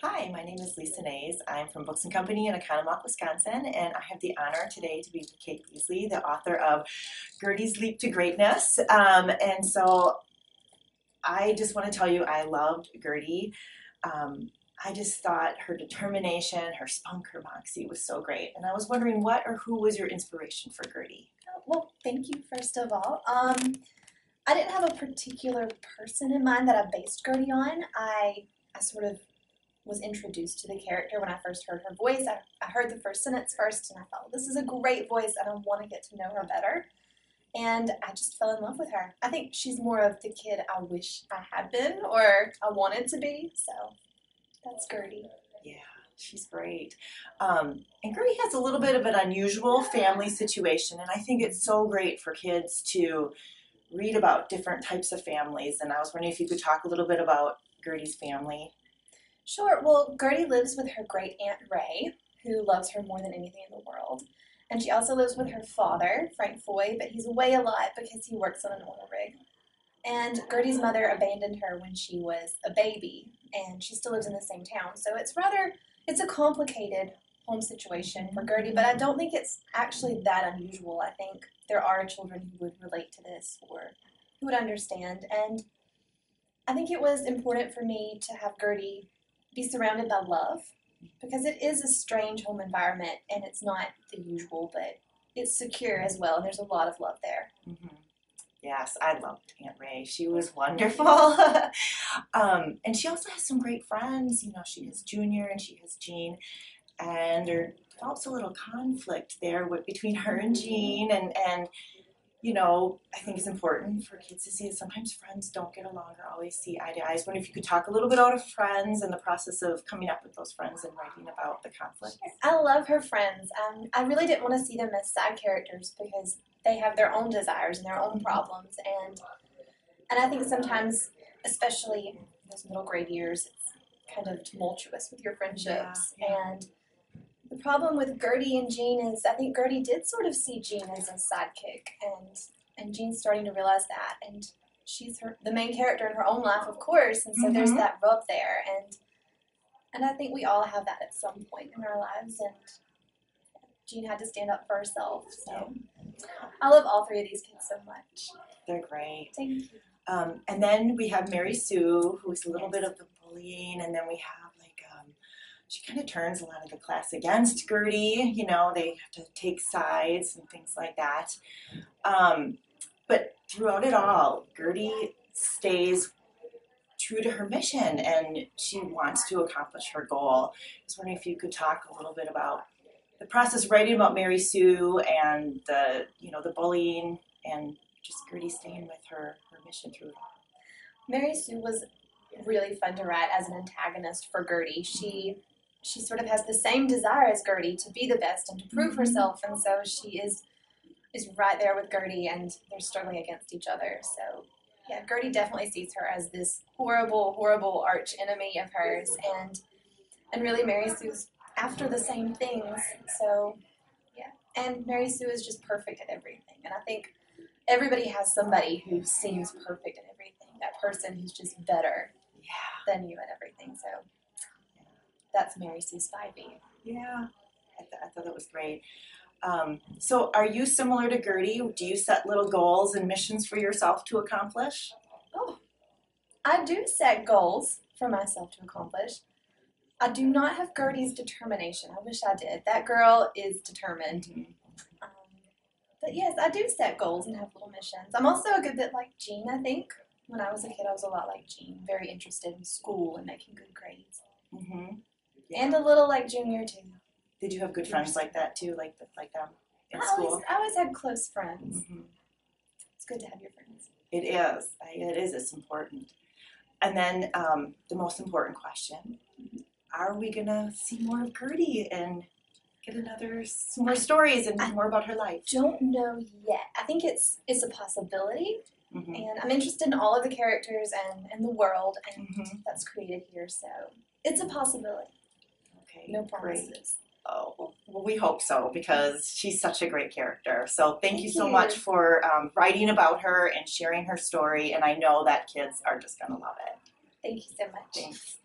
Hi, my name is Lisa Nays. I'm from Books and Company in Oconomowoc, Wisconsin, and I have the honor today to be with Kate Beasley, the author of Gertie's Leap to Greatness. And so I just want to tell you I loved Gertie. I just thought her determination, her spunk, her moxie was so great. And I was wondering what or who was your inspiration for Gertie? Well, thank you, first of all. I didn't have a particular person in mind that I based Gertie on. I sort of was introduced to the character when I first heard her voice. I heard the first sentence first, and I thought, well, this is a great voice, and I want to get to know her better. And I just fell in love with her. I think she's more of the kid I wish I had been, or I wanted to be, so that's Gertie. Yeah, she's great. And Gertie has a little bit of an unusual family situation, and I think it's so great for kids to read about different types of families. And I was wondering if you could talk a little bit about Gertie's family. Sure. Well, Gertie lives with her great aunt Ray, who loves her more than anything in the world. And she also lives with her father, Frank Foy, but he's away a lot because he works on an oil rig. And Gertie's mother abandoned her when she was a baby, and she still lives in the same town. So it's a complicated home situation for Gertie, but I don't think it's actually that unusual. I think there are children who would relate to this or who would understand. And I think it was important for me to have Gertie be surrounded by love, because it is a strange home environment and it's not the usual, but it's secure as well, and there's a lot of love there. Mm-hmm. Yes, I loved Aunt Ray. She was wonderful. And she also has some great friends. You know, she has Junior and she has Jean, and there develops a little conflict there between her and Jean, and you know, I think it's important for kids to see that sometimes friends don't get along or always see eye to eye. I was wondering if you could talk a little bit about friends and the process of coming up with those friends and writing about the conflict. I love her friends. I really didn't want to see them as side characters because they have their own desires and their own problems. And I think sometimes, especially in those middle grade years, it's kind of tumultuous with your friendships. Yeah. And the problem with Gertie and Jean is I think Gertie did sort of see Jean as a sidekick, and Jean's starting to realize that. And she's the main character in her own life, of course, and so there's that rub there. And I think we all have that at some point in our lives, and Jean had to stand up for herself. So I love all three of these kids so much. They're great. Thank you. And then we have Mary Sue, who's a little bit of the bullying, and then we have she kind of turns a lot of the class against Gertie. You know, they have to take sides and things like that. But throughout it all, Gertie stays true to her mission, and she wants to accomplish her goal. I was wondering if you could talk a little bit about the process of writing about Mary Sue and the bullying and just Gertie staying with her mission through it all. Mary Sue was really fun to write as an antagonist for Gertie. She sort of has the same desire as Gertie to be the best and to prove herself, and so she is right there with Gertie, and they're struggling against each other. So yeah, Gertie definitely sees her as this horrible, horrible arch enemy of hers, and really Mary Sue's after the same things. So yeah, and Mary Sue is just perfect at everything, and I think everybody has somebody who seems perfect at everything, that person who's just better than you at everything. So that's Mary Sue's Spivey. Yeah, I thought that was great. So are you similar to Gertie? Do you set little goals and missions for yourself to accomplish? Oh, I do set goals for myself to accomplish. I do not have Gertie's determination. I wish I did. That girl is determined. Mm-hmm. But yes, I do set goals and have little missions. I'm also a good bit like Jean, I think. When I was a kid, I was a lot like Jean, very interested in school and making good grades. Mm-hmm. Yeah. And a little like Junior, too. Did you have good friends like that, too, like them in school? I always had close friends. Mm-hmm. It's good to have your friends. It is. It's important. And then the most important question, are we going to see more of Gertie and get some more stories and more about her life? Don't know yet. I think it's a possibility. Mm-hmm. And I'm interested in all of the characters and the world and that's created here, so it's a possibility. Okay, no promises. Great. Oh, well, we hope so, because she's such a great character. So thank you so much for writing about her and sharing her story, and I know that kids are just going to love it. Thank you so much. Thanks.